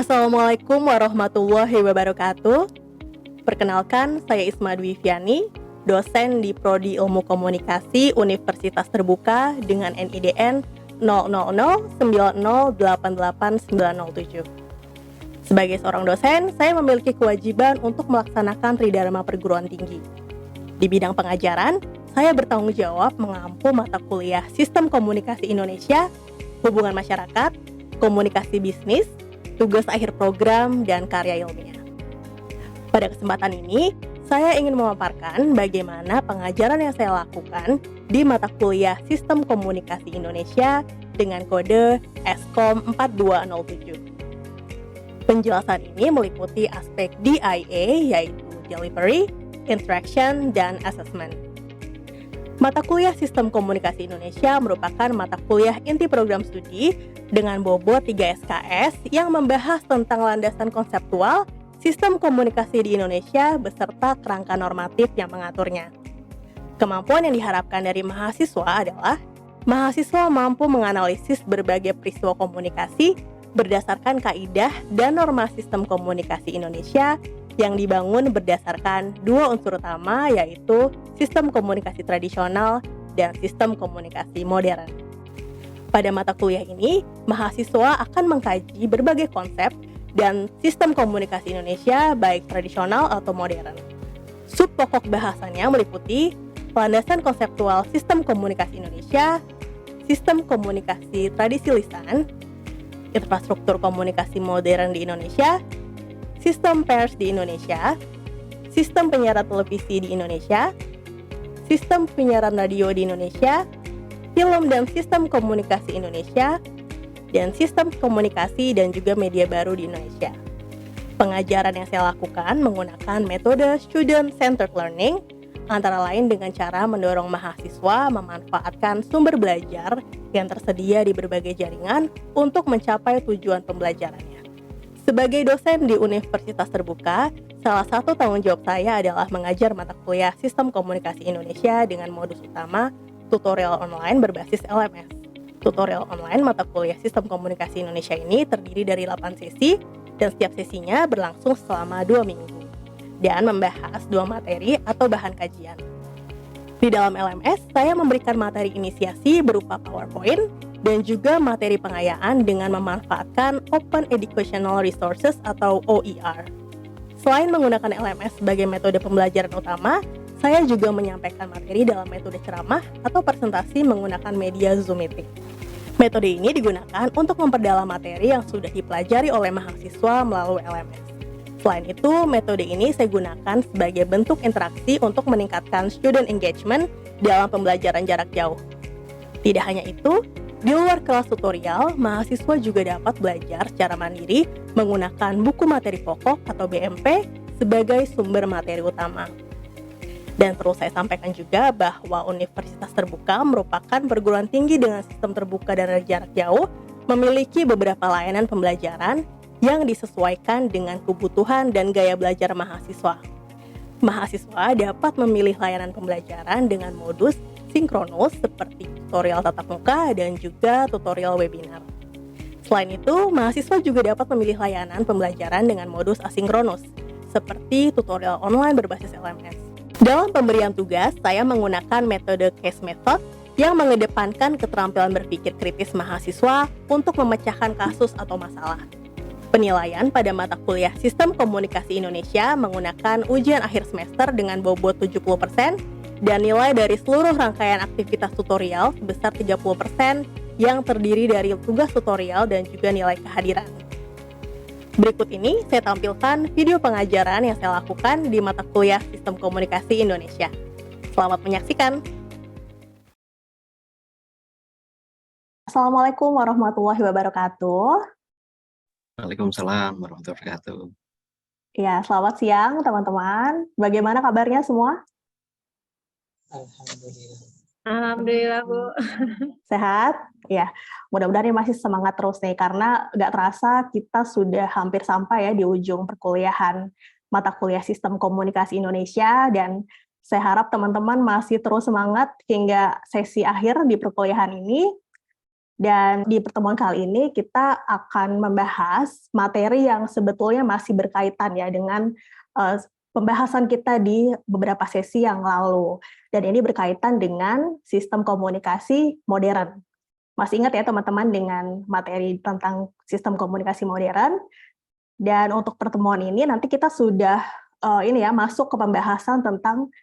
Assalamualaikum warahmatullahi wabarakatuh. Perkenalkan, saya Isma Dwi Viani, dosen di Prodi Ilmu Komunikasi Universitas Terbuka dengan NIDN 0009088907. Sebagai seorang dosen, saya memiliki kewajiban untuk melaksanakan tridharma perguruan tinggi. Di bidang pengajaran, saya bertanggung jawab mengampu mata kuliah Sistem Komunikasi Indonesia, Hubungan Masyarakat, Komunikasi Bisnis, tugas akhir program, dan karya ilmiah. Pada kesempatan ini, saya ingin memaparkan bagaimana pengajaran yang saya lakukan di mata kuliah Sistem Komunikasi Indonesia dengan kode SKOM 4207. Penjelasan ini meliputi aspek DIA, yaitu Delivery, Interaction, dan Assessment. Mata kuliah Sistem Komunikasi Indonesia merupakan mata kuliah inti program studi dengan bobot 3 SKS yang membahas tentang landasan konseptual sistem komunikasi di Indonesia beserta kerangka normatif yang mengaturnya. Kemampuan yang diharapkan dari mahasiswa adalah mahasiswa mampu menganalisis berbagai peristiwa komunikasi berdasarkan kaidah dan norma sistem komunikasi Indonesia yang dibangun berdasarkan dua unsur utama, yaitu sistem komunikasi tradisional dan sistem komunikasi modern. Pada mata kuliah ini, mahasiswa akan mengkaji berbagai konsep dan sistem komunikasi Indonesia baik tradisional atau modern. Sub pokok bahasannya meliputi landasan konseptual sistem komunikasi Indonesia, sistem komunikasi tradisi lisan, infrastruktur komunikasi modern di Indonesia, sistem pers di Indonesia, sistem penyiaran televisi di Indonesia, sistem penyiaran radio di Indonesia, film dan sistem komunikasi Indonesia, dan sistem komunikasi dan juga media baru di Indonesia. Pengajaran yang saya lakukan menggunakan metode student-centered learning, antara lain dengan cara mendorong mahasiswa memanfaatkan sumber belajar yang tersedia di berbagai jaringan untuk mencapai tujuan pembelajarannya. Sebagai dosen di Universitas Terbuka, salah satu tanggung jawab saya adalah mengajar mata kuliah Sistem Komunikasi Indonesia dengan modus utama tutorial online berbasis LMS. Tutorial online mata kuliah Sistem Komunikasi Indonesia ini terdiri dari 8 sesi dan setiap sesinya berlangsung selama 2 minggu dan membahas 2 materi atau bahan kajian. Di dalam LMS, saya memberikan materi inisiasi berupa PowerPoint dan juga materi pengayaan dengan memanfaatkan Open Educational Resources atau OER. Selain menggunakan LMS sebagai metode pembelajaran utama, saya juga menyampaikan materi dalam metode ceramah atau presentasi menggunakan media Zoom Meeting. Metode ini digunakan untuk memperdalam materi yang sudah dipelajari oleh mahasiswa melalui LMS. Selain itu, metode ini saya gunakan sebagai bentuk interaksi untuk meningkatkan student engagement dalam pembelajaran jarak jauh. Tidak hanya itu, di luar kelas tutorial, mahasiswa juga dapat belajar secara mandiri menggunakan buku materi pokok atau BMP sebagai sumber materi utama. Dan perlu saya sampaikan juga bahwa Universitas Terbuka merupakan perguruan tinggi dengan sistem terbuka dan jarak jauh, memiliki beberapa layanan pembelajaran yang disesuaikan dengan kebutuhan dan gaya belajar mahasiswa. Mahasiswa dapat memilih layanan pembelajaran dengan modus sinkronus seperti tutorial tatap muka dan juga tutorial webinar. Selain itu, mahasiswa juga dapat memilih layanan pembelajaran dengan modus asinkronus seperti tutorial online berbasis LMS. Dalam pemberian tugas, saya menggunakan metode case method yang mengedepankan keterampilan berpikir kritis mahasiswa untuk memecahkan kasus atau masalah. Penilaian pada mata kuliah Sistem Komunikasi Indonesia menggunakan ujian akhir semester dengan bobot 70% dan nilai dari seluruh rangkaian aktivitas tutorial sebesar 30% yang terdiri dari tugas tutorial dan juga nilai kehadiran. Berikut ini saya tampilkan video pengajaran yang saya lakukan di mata kuliah Sistem Komunikasi Indonesia. Selamat menyaksikan. Assalamualaikum warahmatullahi wabarakatuh. Waalaikumsalam warahmatullahi wabarakatuh. Ya, selamat siang teman-teman. Bagaimana kabarnya semua? Alhamdulillah. Alhamdulillah, Bu. Sehat? Ya, mudah-mudahan masih semangat terus nih, karena nggak terasa kita sudah hampir sampai ya di ujung perkuliahan mata kuliah Sistem Komunikasi Indonesia, dan saya harap teman-teman masih terus semangat hingga sesi akhir di perkuliahan ini. Dan di pertemuan kali ini kita akan membahas materi yang sebetulnya masih berkaitan ya dengan pembahasan kita di beberapa sesi yang lalu. Dan ini berkaitan dengan sistem komunikasi modern. Masih ingat ya teman-teman dengan materi tentang sistem komunikasi modern? Dan untuk pertemuan ini nanti kita sudah masuk ke pembahasan tentang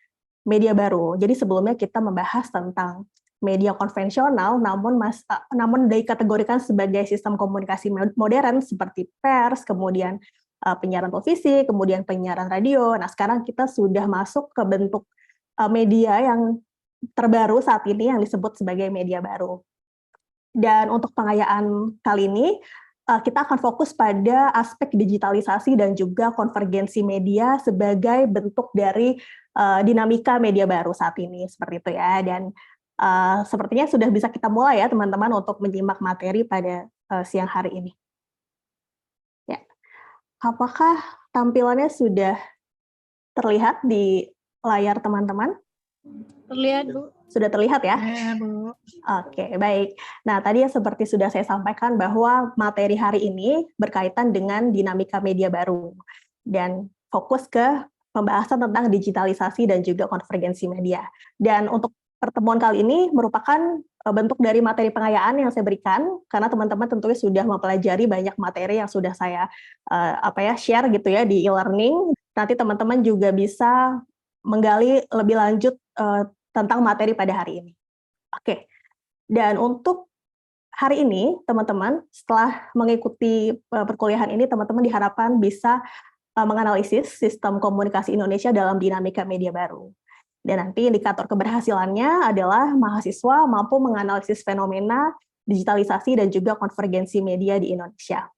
media baru. Jadi sebelumnya kita membahas tentang media konvensional, namun dikategorikan sebagai sistem komunikasi modern seperti pers, kemudian penyiaran televisi, kemudian penyiaran radio. Nah, sekarang kita sudah masuk ke bentuk media yang terbaru saat ini yang disebut sebagai media baru. Dan untuk pengayaan kali ini, kita akan fokus pada aspek digitalisasi dan juga konvergensi media sebagai bentuk dari dinamika media baru saat ini, seperti itu ya. Dan sepertinya sudah bisa kita mulai ya teman-teman untuk menyimak materi pada siang hari ini. Ya. Apakah tampilannya sudah terlihat di layar teman-teman? Terlihat, Bu. Sudah terlihat ya? Ya, Bu. Oke, baik. Nah, tadi seperti sudah saya sampaikan bahwa materi hari ini berkaitan dengan dinamika media baru dan fokus ke pembahasan tentang digitalisasi dan juga konvergensi media. Dan untuk pertemuan kali ini merupakan bentuk dari materi pengayaan yang saya berikan, karena teman-teman tentunya sudah mempelajari banyak materi yang sudah saya share gitu ya di e-learning. Nanti teman-teman juga bisa menggali lebih lanjut tentang materi pada hari ini. Oke, dan untuk hari ini, teman-teman, setelah mengikuti perkuliahan ini, teman-teman diharapkan bisa menganalisis sistem komunikasi Indonesia dalam dinamika media baru. Dan nanti indikator keberhasilannya adalah mahasiswa mampu menganalisis fenomena digitalisasi dan juga konvergensi media di Indonesia.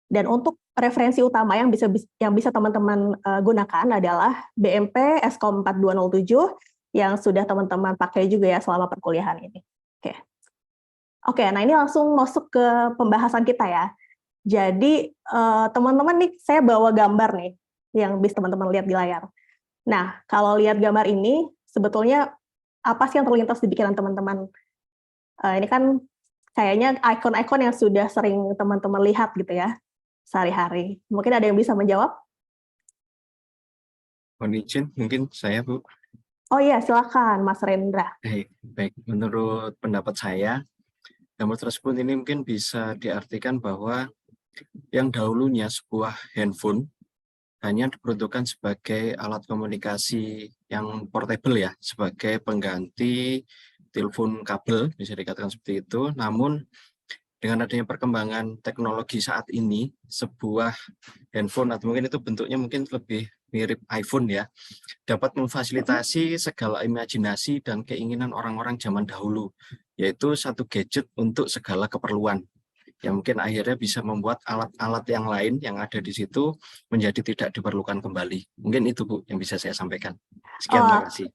Dan untuk referensi utama yang bisa teman-teman gunakan adalah BMP Eskom 4207 yang sudah teman-teman pakai juga ya selama perkuliahan ini. Oke, nah ini langsung masuk ke pembahasan kita ya. Jadi teman-teman nih, saya bawa gambar nih yang bisa teman-teman lihat di layar. Nah, kalau lihat gambar ini, sebetulnya apa sih yang terlintas di pikiran teman-teman? Ini kan kayaknya ikon-ikon yang sudah sering teman-teman lihat gitu ya, sehari-hari. Mungkin ada yang bisa menjawab? Mohon izin, mungkin saya, Bu. Oh iya, silakan Mas Rendra. Baik. Menurut pendapat saya, gambar tersebut ini mungkin bisa diartikan bahwa yang dahulunya sebuah handphone hanya diperuntukkan sebagai alat komunikasi yang portable ya, sebagai pengganti telepon kabel, bisa dikatakan seperti itu. Namun dengan adanya perkembangan teknologi saat ini, sebuah handphone atau mungkin itu bentuknya mungkin lebih mirip iPhone ya, dapat memfasilitasi segala imajinasi dan keinginan orang-orang zaman dahulu, yaitu satu gadget untuk segala keperluan, yang mungkin akhirnya bisa membuat alat-alat yang lain yang ada di situ menjadi tidak diperlukan kembali. Mungkin itu, Bu, yang bisa saya sampaikan. Sekian, terima kasih.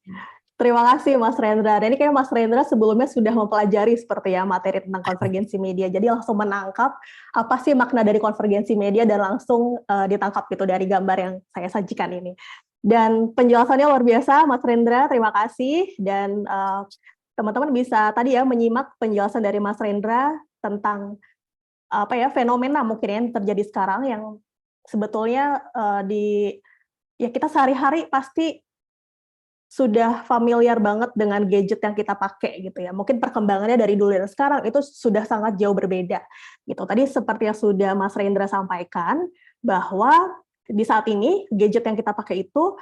Terima kasih Mas Rendra. Dan ini kayak Mas Rendra sebelumnya sudah mempelajari seperti ya materi tentang konvergensi media. Jadi langsung menangkap apa sih makna dari konvergensi media dan langsung ditangkap gitu dari gambar yang saya sajikan ini. Dan penjelasannya luar biasa Mas Rendra, terima kasih. Dan teman-teman bisa tadi ya menyimak penjelasan dari Mas Rendra tentang fenomena mungkin yang terjadi sekarang yang sebetulnya kita sehari-hari pasti sudah familiar banget dengan gadget yang kita pakai gitu ya. Mungkin perkembangannya dari dulu dan sekarang itu sudah sangat jauh berbeda gitu. Tadi seperti yang sudah Mas Rendra sampaikan bahwa di saat ini gadget yang kita pakai itu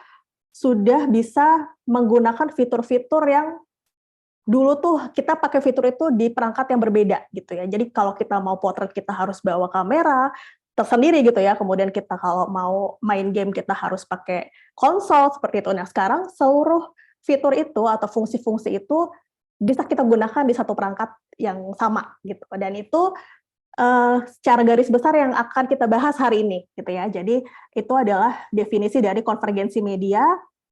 sudah bisa menggunakan fitur-fitur yang dulu tuh kita pakai fitur itu di perangkat yang berbeda gitu ya. Jadi kalau kita mau potret kita harus bawa kamera tersendiri gitu ya. Kemudian kita kalau mau main game kita harus pakai konsol seperti itu. Nah, sekarang seluruh fitur itu atau fungsi-fungsi itu bisa kita gunakan di satu perangkat yang sama gitu. Dan itu secara garis besar yang akan kita bahas hari ini gitu ya. Jadi itu adalah definisi dari konvergensi media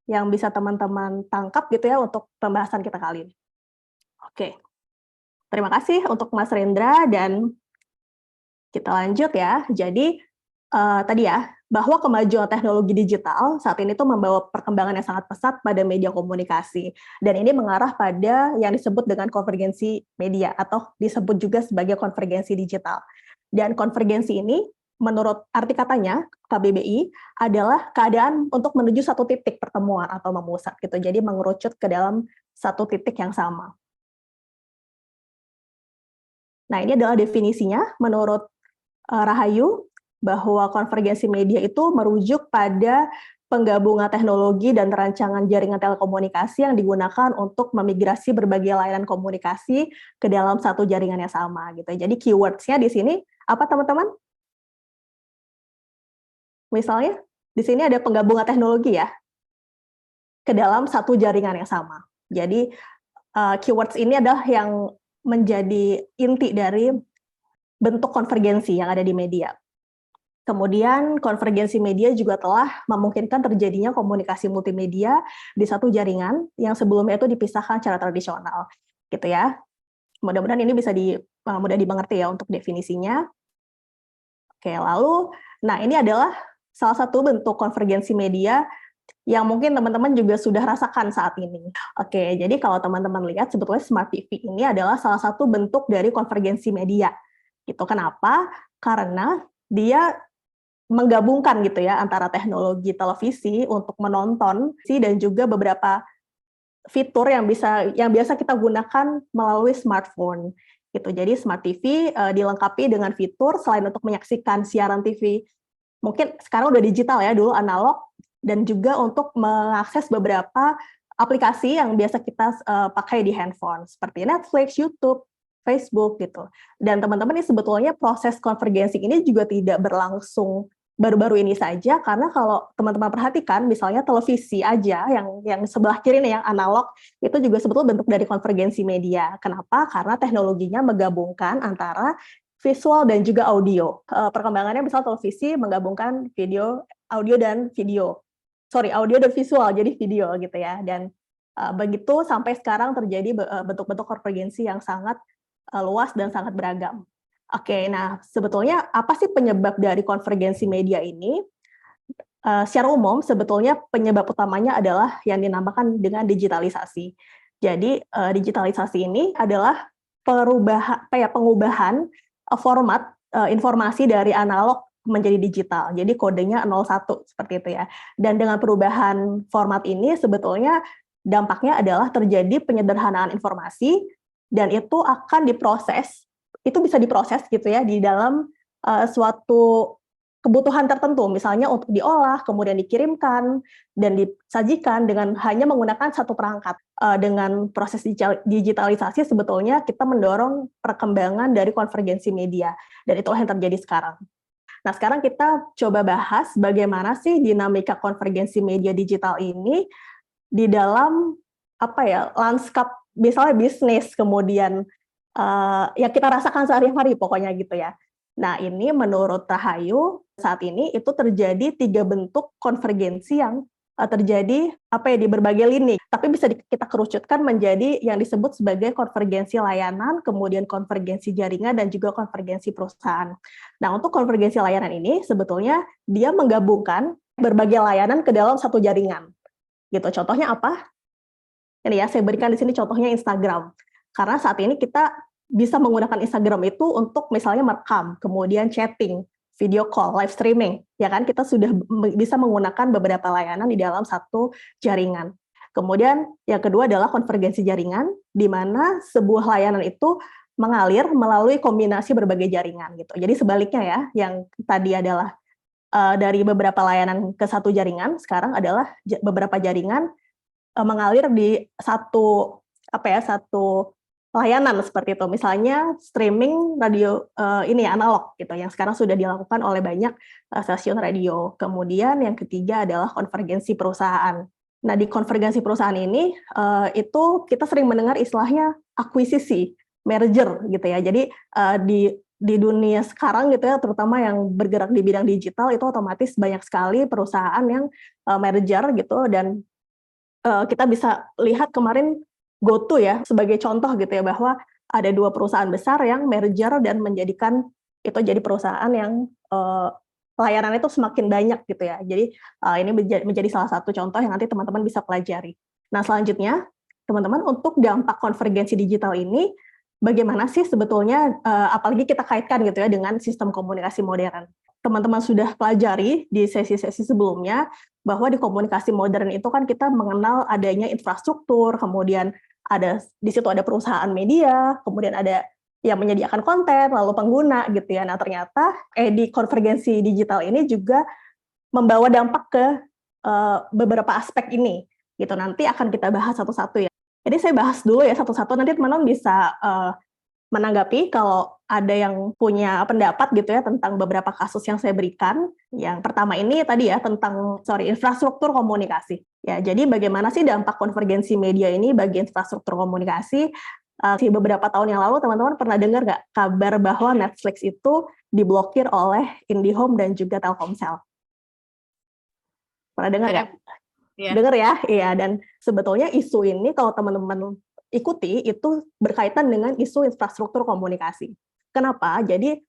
yang bisa teman-teman tangkap gitu ya untuk pembahasan kita kali ini. Oke. Terima kasih untuk Mas Rendra dan kita lanjut ya. Jadi tadi ya, bahwa kemajuan teknologi digital saat ini tuh membawa perkembangan yang sangat pesat pada media komunikasi. Dan ini mengarah pada yang disebut dengan konvergensi media atau disebut juga sebagai konvergensi digital. Dan konvergensi ini menurut arti katanya KBBI adalah keadaan untuk menuju satu titik pertemuan atau memusat gitu. Jadi mengerucut ke dalam satu titik yang sama. Nah, ini adalah definisinya menurut Rahayu, bahwa konvergensi media itu merujuk pada penggabungan teknologi dan rancangan jaringan telekomunikasi yang digunakan untuk memigrasi berbagai layanan komunikasi ke dalam satu jaringan yang sama gitu. Jadi keywords-nya di sini apa teman-teman? Misalnya di sini ada penggabungan teknologi ya ke dalam satu jaringan yang sama. Jadi keywords ini adalah yang menjadi inti dari bentuk konvergensi yang ada di media. Kemudian konvergensi media juga telah memungkinkan terjadinya komunikasi multimedia di satu jaringan yang sebelumnya itu dipisahkan secara tradisional, gitu ya. Mudah-mudahan ini bisa mudah dimengerti ya untuk definisinya. Oke, lalu, nah ini adalah salah satu bentuk konvergensi media yang mungkin teman-teman juga sudah rasakan saat ini. Oke, jadi kalau teman-teman lihat sebetulnya Smart TV ini adalah salah satu bentuk dari konvergensi media. Gitu. Kenapa? Karena dia menggabungkan gitu ya antara teknologi televisi untuk menonton dan juga beberapa fitur yang biasa kita gunakan melalui smartphone gitu. Jadi Smart TV dilengkapi dengan fitur selain untuk menyaksikan siaran TV mungkin sekarang udah digital ya, dulu analog, dan juga untuk mengakses beberapa aplikasi yang biasa kita pakai di handphone seperti Netflix, YouTube, Facebook gitu. Dan teman-teman ini sebetulnya proses konvergensi ini juga tidak berlangsung baru-baru ini saja, karena kalau teman-teman perhatikan misalnya televisi aja yang sebelah kiri nih yang analog itu juga sebetulnya bentuk dari konvergensi media. Kenapa? Karena teknologinya menggabungkan antara visual dan juga audio. Perkembangannya misal televisi menggabungkan audio dan visual jadi video gitu ya. Dan begitu sampai sekarang terjadi bentuk-bentuk konvergensi yang sangat luas dan sangat beragam. Oke, nah sebetulnya apa sih penyebab dari konvergensi media ini? Secara umum sebetulnya penyebab utamanya adalah yang dinamakan dengan digitalisasi. Jadi digitalisasi ini adalah pengubahan format informasi dari analog menjadi digital. Jadi kodenya 01 seperti itu ya. Dan dengan perubahan format ini sebetulnya dampaknya adalah terjadi penyederhanaan informasi dan itu akan diproses. Itu bisa diproses gitu ya di dalam suatu kebutuhan tertentu, misalnya untuk diolah, kemudian dikirimkan, dan disajikan dengan hanya menggunakan satu perangkat. Dengan proses digitalisasi sebetulnya kita mendorong perkembangan dari konvergensi media, dan itulah yang terjadi sekarang. Nah, sekarang kita coba bahas bagaimana sih dinamika konvergensi media digital ini di dalam lanskap misalnya bisnis, kemudian yang kita rasakan sehari-hari pokoknya gitu ya. Nah, ini menurut Rahayu saat ini itu terjadi 3 bentuk konvergensi yang terjadi di berbagai lini, tapi bisa kita kerucutkan menjadi yang disebut sebagai konvergensi layanan, kemudian konvergensi jaringan dan juga konvergensi perusahaan. Nah, untuk konvergensi layanan ini sebetulnya dia menggabungkan berbagai layanan ke dalam satu jaringan. Gitu. Contohnya apa? Ini ya, saya berikan di sini contohnya Instagram. Karena saat ini kita bisa menggunakan Instagram itu untuk misalnya merekam, kemudian chatting, video call, live streaming, ya kan? Kita sudah bisa menggunakan beberapa layanan di dalam satu jaringan. Kemudian yang kedua adalah konvergensi jaringan, di mana sebuah layanan itu mengalir melalui kombinasi berbagai jaringan gitu. Jadi sebaliknya ya, yang tadi adalah dari beberapa layanan ke satu jaringan, sekarang adalah beberapa jaringan mengalir di satu layanan seperti itu, misalnya streaming radio analog gitu, yang sekarang sudah dilakukan oleh banyak stasiun radio. Kemudian yang ketiga adalah konvergensi perusahaan. Nah, di konvergensi perusahaan ini itu kita sering mendengar istilahnya akuisisi, merger gitu ya. Jadi di dunia sekarang gitu ya, terutama yang bergerak di bidang digital itu otomatis banyak sekali perusahaan yang merger gitu, dan kita bisa lihat kemarin GoTo ya sebagai contoh gitu ya, bahwa ada 2 perusahaan besar yang merger dan menjadikan itu jadi perusahaan yang pelayanan itu semakin banyak gitu ya. Jadi ini menjadi salah satu contoh yang nanti teman-teman bisa pelajari. Nah, selanjutnya teman-teman, untuk dampak konvergensi digital ini bagaimana sih sebetulnya, apalagi kita kaitkan gitu ya dengan sistem komunikasi modern. Teman-teman sudah pelajari di sesi-sesi sebelumnya bahwa di komunikasi modern itu kan kita mengenal adanya infrastruktur, kemudian di situ ada perusahaan media, kemudian ada yang menyediakan konten, lalu pengguna gitu ya. Nah, ternyata di konvergensi digital ini juga membawa dampak ke beberapa aspek ini gitu. Nanti akan kita bahas satu-satu ya. Jadi saya bahas dulu ya satu-satu, nanti teman-teman bisa menanggapi kalau ada yang punya pendapat gitu ya tentang beberapa kasus yang saya berikan. Yang pertama ini tadi ya tentang infrastruktur komunikasi. Ya, jadi bagaimana sih dampak konvergensi media ini bagi infrastruktur komunikasi? Beberapa tahun yang lalu teman-teman pernah dengar nggak kabar bahwa Netflix itu diblokir oleh IndiHome dan juga Telkomsel? Pernah dengar nggak? Iya. Dengar ya? Iya, dan sebetulnya isu ini kalau teman-teman ikuti itu berkaitan dengan isu infrastruktur komunikasi. Kenapa? Jadi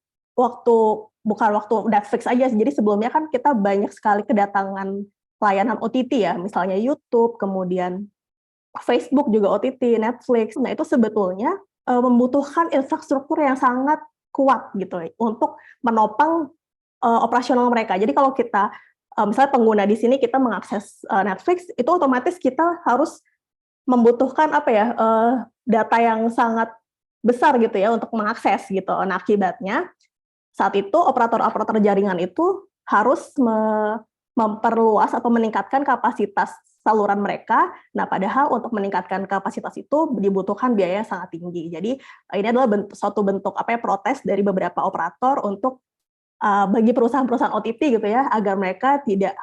bukan waktu Netflix aja, jadi sebelumnya kan kita banyak sekali kedatangan layanan OTT ya, misalnya YouTube, kemudian Facebook juga OTT, Netflix. Nah, itu sebetulnya membutuhkan infrastruktur yang sangat kuat gitu untuk menopang operasional mereka. Jadi kalau kita misalnya pengguna di sini kita mengakses Netflix, itu otomatis kita harus membutuhkan data yang sangat besar gitu ya untuk mengakses gitu. Nah, akibatnya saat itu operator-operator jaringan itu harus memperluas atau meningkatkan kapasitas saluran mereka. Nah, padahal untuk meningkatkan kapasitas itu dibutuhkan biaya yang sangat tinggi. Jadi ini adalah suatu bentuk protes dari beberapa operator untuk bagi perusahaan-perusahaan OTT gitu ya, agar mereka tidak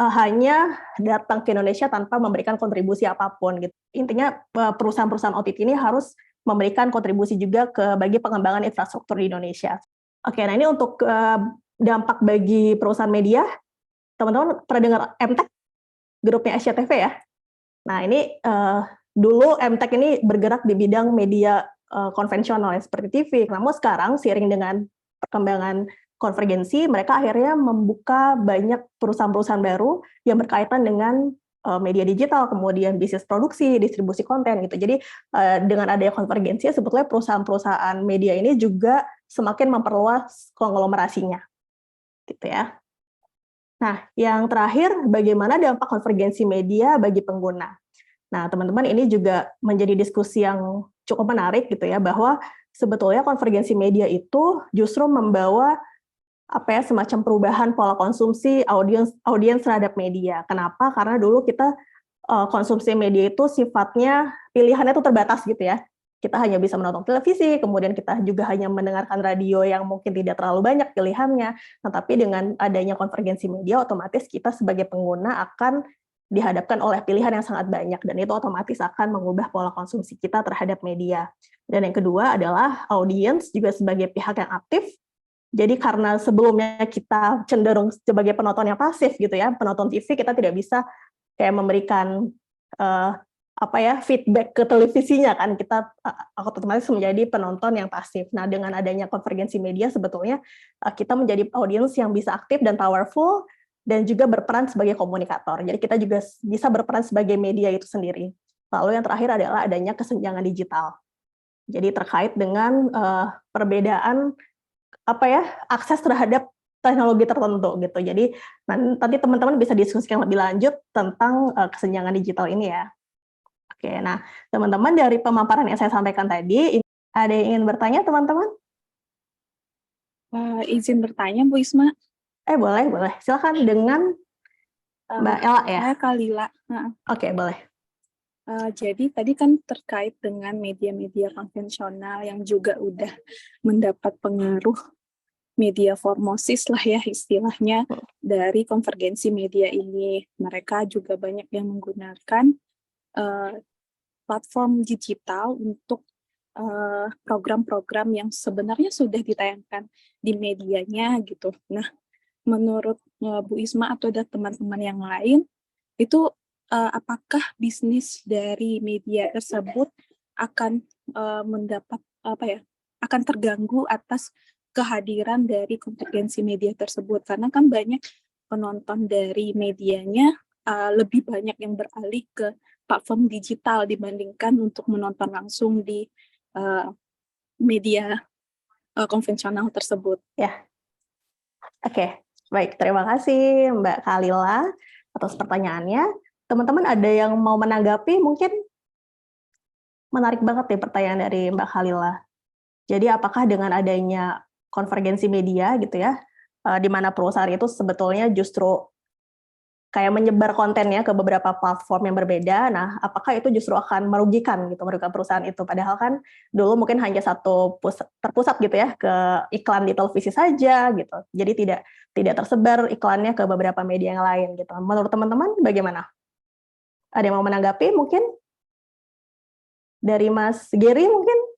hanya datang ke Indonesia tanpa memberikan kontribusi apapun gitu. Intinya perusahaan-perusahaan OTT ini harus memberikan kontribusi juga bagi pengembangan infrastruktur di Indonesia. Oke, nah ini untuk dampak bagi perusahaan media. Teman-teman pernah dengar MTEK, grupnya SCTV ya? Nah, ini dulu MTEK ini bergerak di bidang media konvensional seperti TV. Namun sekarang seiring dengan perkembangan konvergensi, mereka akhirnya membuka banyak perusahaan-perusahaan baru yang berkaitan dengan media digital, kemudian bisnis produksi, distribusi konten gitu. Jadi dengan adanya konvergensi, sebetulnya perusahaan-perusahaan media ini juga semakin memperluas konglomerasinya, gitu ya. Nah, yang terakhir, bagaimana dampak konvergensi media bagi pengguna? Nah, teman-teman, ini juga menjadi diskusi yang cukup menarik gitu ya, bahwa sebetulnya konvergensi media itu justru membawa semacam perubahan pola konsumsi audiens terhadap media. Kenapa? Karena dulu kita konsumsi media itu sifatnya pilihannya itu terbatas gitu ya. Kita hanya bisa menonton televisi, kemudian kita juga hanya mendengarkan radio yang mungkin tidak terlalu banyak pilihannya. Nah, tapi dengan adanya konvergensi media, otomatis kita sebagai pengguna akan dihadapkan oleh pilihan yang sangat banyak, dan itu otomatis akan mengubah pola konsumsi kita terhadap media. Dan yang kedua adalah audiens juga sebagai pihak yang aktif. Jadi karena sebelumnya kita cenderung sebagai penonton yang pasif gitu ya, penonton TV, kita tidak bisa kayak memberikan feedback ke televisinya kan, kita otomatis menjadi penonton yang pasif. Nah, dengan adanya konvergensi media sebetulnya kita menjadi audiens yang bisa aktif dan powerful dan juga berperan sebagai komunikator. Jadi kita juga bisa berperan sebagai media itu sendiri. Lalu yang terakhir adalah adanya kesenjangan digital. Jadi terkait dengan perbedaan akses terhadap teknologi tertentu gitu. Jadi nanti teman-teman bisa diskusikan lebih lanjut tentang kesenjangan digital ini ya. Oke, nah teman-teman, dari pemaparan yang saya sampaikan tadi, ada yang ingin bertanya teman-teman? Izin bertanya, Bu Isma. Boleh. Silakan dengan Mbak Ella ya. Saya Kalila. Oke, boleh. Jadi tadi kan terkait dengan media-media konvensional yang juga udah mendapat pengaruh media formosis lah ya istilahnya dari konvergensi media ini. Mereka juga banyak yang menggunakan platform digital untuk program-program yang sebenarnya sudah ditayangkan di medianya gitu. Nah, menurut Bu Isma atau ada teman-teman yang lain, itu apakah bisnis dari media tersebut akan mendapat akan terganggu atas kehadiran dari konvergensi media tersebut, karena kan banyak penonton dari medianya lebih banyak yang beralih ke platform digital dibandingkan untuk menonton langsung di media konvensional tersebut. Ya, oke. Baik, terima kasih Mbak Khalila atas pertanyaannya. Teman-teman ada yang mau menanggapi? Mungkin menarik banget nih pertanyaan dari Mbak Khalila. Jadi apakah dengan adanya konvergensi media gitu ya, di mana perusahaan itu sebetulnya justru kayak menyebar kontennya ke beberapa platform yang berbeda, nah apakah itu justru akan merugikan perusahaan itu? Padahal kan dulu mungkin hanya satu terpusat gitu ya ke iklan di televisi saja gitu. Jadi tidak tersebar iklannya ke beberapa media yang lain gitu. Menurut teman-teman bagaimana? Ada yang mau menanggapi mungkin? Dari Mas Gary mungkin?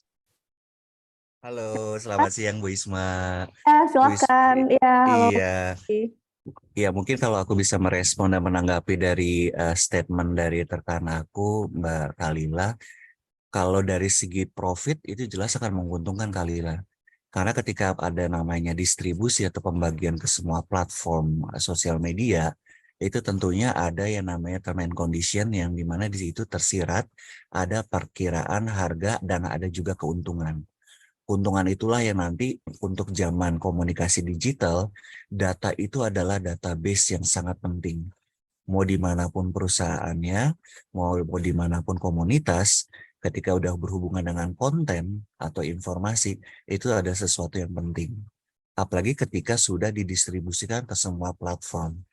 Halo, selamat siang Bu Isma. Ya, Bu Is- silakan. Ya, halo. iya, iya mungkin kalau aku bisa merespon dan menanggapi dari statement dari rekan aku, Mbak Kalila, kalau dari segi profit itu jelas akan menguntungkan Kalila. Karena ketika ada namanya distribusi atau pembagian ke semua platform sosial media, itu tentunya ada yang namanya term and condition yang dimana di situ tersirat ada perkiraan harga dan ada juga keuntungan. Keuntungan itulah yang nanti untuk zaman komunikasi digital, data itu adalah database yang sangat penting. Mau dimanapun perusahaannya, mau dimanapun komunitas, ketika udah berhubungan dengan konten atau informasi, itu ada sesuatu yang penting. Apalagi ketika sudah didistribusikan ke semua platform.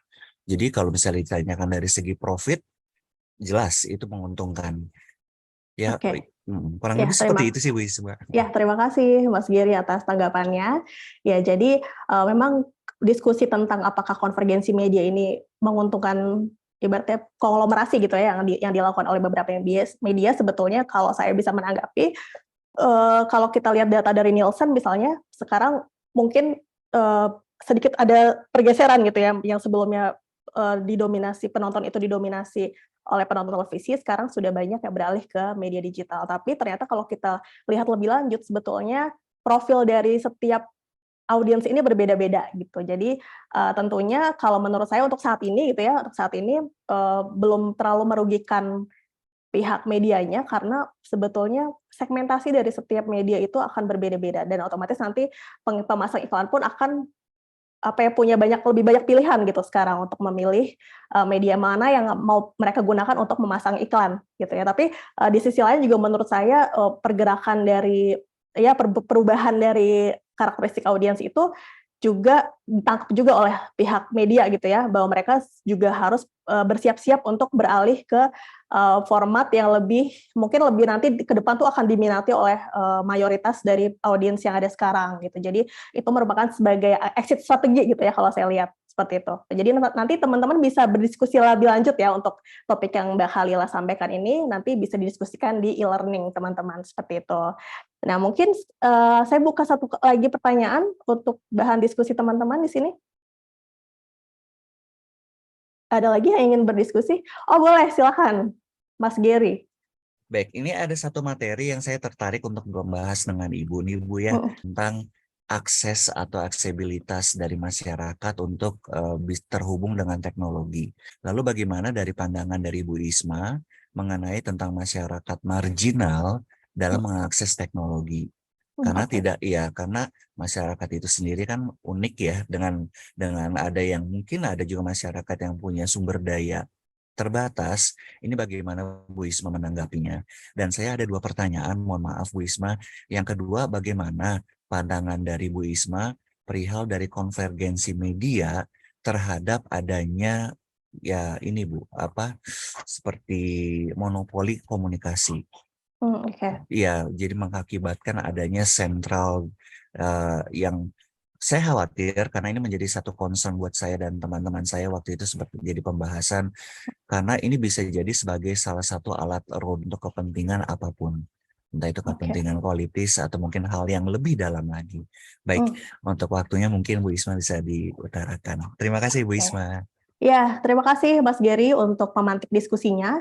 Jadi kalau misalnya ditanyakan dari segi profit, jelas itu menguntungkan. Ya, Oke. kurang Ya, lebih seperti itu sih, Bu Isma. Ya, terima kasih Mas Gary atas tanggapannya. Ya, jadi memang diskusi tentang apakah konvergensi media ini menguntungkan ibaratnya konglomerasi gitu ya yang dilakukan oleh beberapa media sebetulnya kalau saya bisa menanggapi kalau kita lihat data dari Nielsen misalnya sekarang mungkin sedikit ada pergeseran gitu ya yang sebelumnya didominasi penonton itu didominasi oleh penonton televisi, sekarang sudah banyak yang beralih ke media digital. Tapi ternyata kalau kita lihat lebih lanjut, sebetulnya profil dari setiap audiens ini berbeda-beda gitu. Jadi tentunya kalau menurut saya untuk saat ini gitu ya, untuk saat ini belum terlalu merugikan pihak medianya karena sebetulnya segmentasi dari setiap media itu akan berbeda-beda dan otomatis nanti pemasang iklan pun akan punya lebih banyak pilihan gitu sekarang untuk memilih media mana yang mau mereka gunakan untuk memasang iklan gitu ya. Tapi di sisi lain juga menurut saya pergerakan dari perubahan dari karakteristik audiens itu juga ditangkap juga oleh pihak media gitu ya, bahwa mereka juga harus bersiap-siap untuk beralih ke format yang mungkin lebih nanti ke depan tuh akan diminati oleh mayoritas dari audiens yang ada sekarang gitu. Jadi itu merupakan sebagai exit strategi gitu ya kalau saya lihat seperti itu. Jadi nanti teman-teman bisa berdiskusi lebih lanjut ya untuk topik yang Mbak Khalila sampaikan ini nanti bisa didiskusikan di e-learning teman-teman seperti itu. Nah mungkin saya buka satu lagi pertanyaan untuk bahan diskusi teman-teman di sini. Ada lagi yang ingin berdiskusi? Oh boleh, silakan Mas Gary. Baik, ini ada satu materi yang saya tertarik untuk membahas dengan Ibu nih, Bu ya, tentang akses atau aksesibilitas dari masyarakat untuk terhubung dengan teknologi. Lalu bagaimana dari pandangan dari Bu Isma mengenai tentang masyarakat marginal dalam mengakses teknologi? Karena karena masyarakat itu sendiri kan unik ya dengan ada yang mungkin ada juga masyarakat yang punya sumber daya terbatas. Ini bagaimana Bu Isma menanggapinya? Dan saya ada 2 pertanyaan, mohon maaf Bu Isma. Yang kedua, bagaimana pandangan dari Bu Isma perihal dari konvergensi media terhadap adanya ya ini Bu, seperti monopoli komunikasi. Ya, jadi mengakibatkan adanya sentral yang saya khawatir karena ini menjadi satu concern buat saya dan teman-teman saya waktu itu seperti jadi pembahasan karena ini bisa jadi sebagai salah satu alat untuk kepentingan apapun. Entah itu kepentingan politis atau mungkin hal yang lebih dalam lagi. Baik, untuk waktunya mungkin Bu Isma bisa diutarakan. Terima kasih Bu Isma. Ya, terima kasih Mas Gary untuk pemantik diskusinya.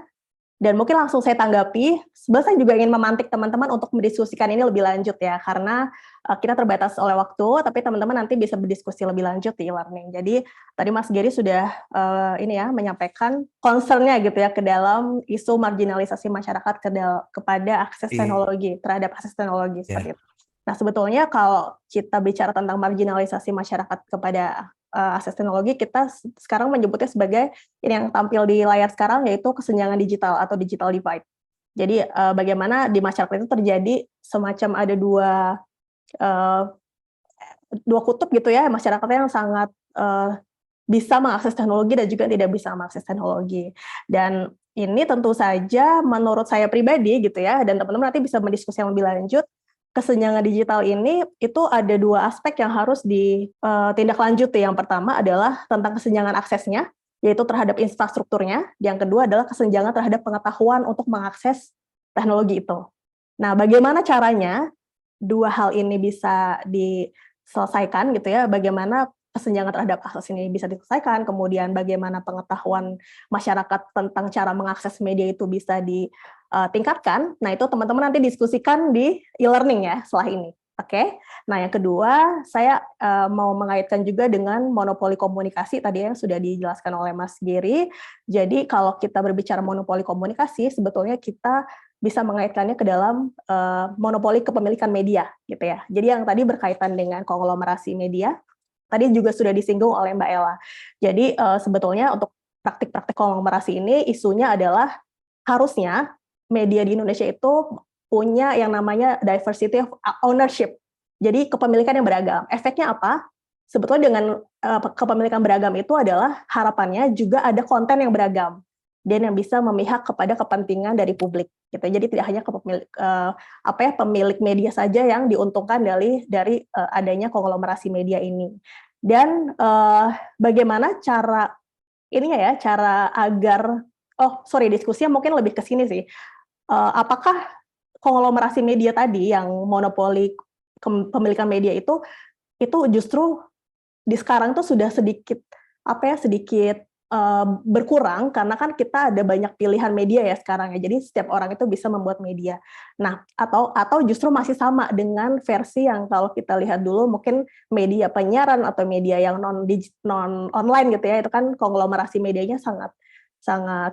Dan mungkin langsung saya tanggapi, sebenarnya saya juga ingin memantik teman-teman untuk mendiskusikan ini lebih lanjut ya, karena kita terbatas oleh waktu, tapi teman-teman nanti bisa berdiskusi lebih lanjut di e-learning. Jadi tadi Mas Gary sudah menyampaikan concern-nya gitu ya ke dalam isu marginalisasi masyarakat kepada akses teknologi, terhadap akses teknologi seperti itu. Nah sebetulnya kalau kita bicara tentang marginalisasi masyarakat kepada akses teknologi, kita sekarang menyebutnya sebagai ini yang tampil di layar sekarang, yaitu kesenjangan digital atau digital divide. Jadi bagaimana di masyarakat itu terjadi semacam ada dua kutub gitu ya, masyarakatnya yang sangat bisa mengakses teknologi dan juga tidak bisa mengakses teknologi. Dan ini tentu saja menurut saya pribadi gitu ya, dan teman-teman nanti bisa mendiskusikan lebih lanjut, kesenjangan digital ini itu ada dua aspek yang harus ditindaklanjuti. Yang pertama adalah tentang kesenjangan aksesnya, yaitu terhadap infrastrukturnya. Yang kedua adalah kesenjangan terhadap pengetahuan untuk mengakses teknologi itu. Nah, bagaimana caranya dua hal ini bisa diselesaikan gitu ya? Bagaimana kesenjangan terhadap akses ini bisa diselesaikan, kemudian bagaimana pengetahuan masyarakat tentang cara mengakses media itu bisa ditingkatkan. Nah, itu teman-teman nanti diskusikan di e-learning ya setelah ini. Oke. Nah, yang kedua, saya mau mengaitkan juga dengan monopoli komunikasi tadi yang sudah dijelaskan oleh Mas Gary. Jadi, kalau kita berbicara monopoli komunikasi, sebetulnya kita bisa mengaitkannya ke dalam monopoli kepemilikan media gitu ya. Jadi yang tadi berkaitan dengan konglomerasi media, tadi juga sudah disinggung oleh Mbak Ella. Jadi sebetulnya untuk praktik-praktik konglomerasi ini isunya adalah harusnya media di Indonesia itu punya yang namanya diversity of ownership. Jadi kepemilikan yang beragam. Efeknya apa? Sebetulnya dengan kepemilikan beragam itu adalah harapannya juga ada konten yang beragam dan yang bisa memihak kepada kepentingan dari publik. Gitu. Jadi tidak hanya pemilik media saja yang diuntungkan dari adanya konglomerasi media ini. Dan bagaimana cara agar diskusinya mungkin lebih ke sini sih. Apakah konglomerasi media tadi yang monopoli kepemilikan media itu justru di sekarang tuh sudah sedikit berkurang karena kan kita ada banyak pilihan media ya sekarang ya. Jadi setiap orang itu bisa membuat media. Nah, atau justru masih sama dengan versi yang kalau kita lihat dulu mungkin media penyiaran atau media yang non online gitu ya. Itu kan konglomerasi medianya sangat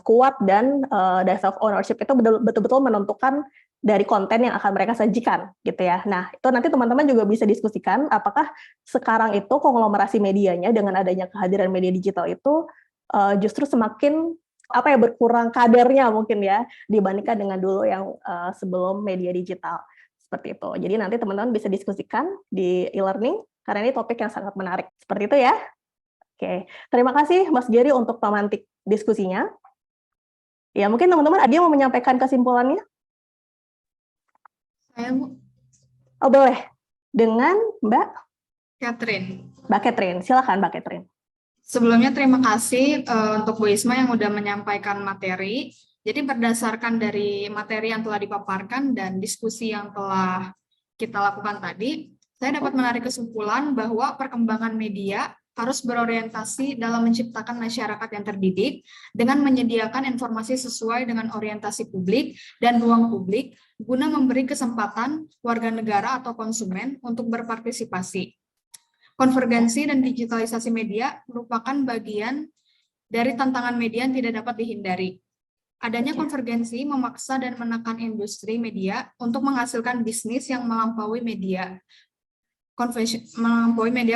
kuat dan diversity of ownership itu betul-betul menentukan dari konten yang akan mereka sajikan gitu ya. Nah, itu nanti teman-teman juga bisa diskusikan apakah sekarang itu konglomerasi medianya dengan adanya kehadiran media digital itu justru semakin berkurang kadarnya mungkin ya dibandingkan dengan dulu yang sebelum media digital seperti itu. Jadi nanti teman-teman bisa diskusikan di e-learning karena ini topik yang sangat menarik. Seperti itu ya. Oke, terima kasih Mas Gary untuk pemantik diskusinya. Ya mungkin teman-teman ada yang mau menyampaikan kesimpulannya? Saya Bu. Oh boleh. Dengan Mbak Catherine. Mbak Catherine, silakan Mbak Catherine. Sebelumnya terima kasih untuk Bu Isma yang sudah menyampaikan materi. Jadi berdasarkan dari materi yang telah dipaparkan dan diskusi yang telah kita lakukan tadi, saya dapat menarik kesimpulan bahwa perkembangan media harus berorientasi dalam menciptakan masyarakat yang terdidik dengan menyediakan informasi sesuai dengan orientasi publik dan ruang publik guna memberi kesempatan warga negara atau konsumen untuk berpartisipasi. Konvergensi dan digitalisasi media merupakan bagian dari tantangan media yang tidak dapat dihindari. Adanya konvergensi memaksa dan menekan industri media untuk menghasilkan bisnis yang melampaui media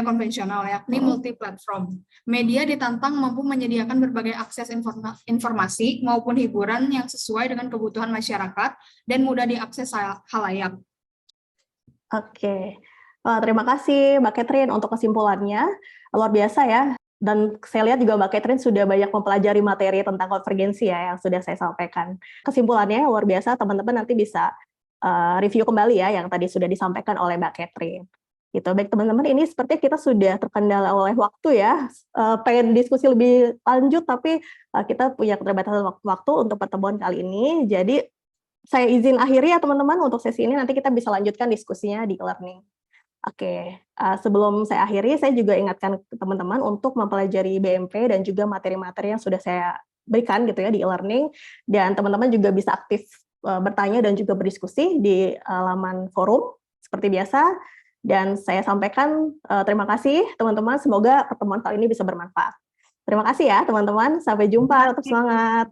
konvensional, yakni multi-platform. Media ditantang mampu menyediakan berbagai akses informasi maupun hiburan yang sesuai dengan kebutuhan masyarakat dan mudah diakses khalayak. Oke. Terima kasih Mbak Catherine untuk kesimpulannya. Luar biasa ya. Dan saya lihat juga Mbak Catherine sudah banyak mempelajari materi tentang konvergensi ya yang sudah saya sampaikan. Kesimpulannya luar biasa, teman-teman nanti bisa review kembali ya yang tadi sudah disampaikan oleh Mbak Catherine. Gitu. Baik teman-teman, ini sepertinya kita sudah terkendala oleh waktu ya. Pengen diskusi lebih lanjut tapi kita punya keterbatasan waktu untuk pertemuan kali ini. Jadi saya izin akhiri ya teman-teman untuk sesi ini, nanti kita bisa lanjutkan diskusinya di e-learning. Oke, sebelum saya akhiri, saya juga ingatkan ke teman-teman untuk mempelajari BMP dan juga materi-materi yang sudah saya berikan gitu ya di e-learning, dan teman-teman juga bisa aktif bertanya dan juga berdiskusi di laman forum seperti biasa. Dan saya sampaikan terima kasih teman-teman, semoga pertemuan kali ini bisa bermanfaat. Terima kasih ya teman-teman, sampai jumpa, tetap semangat.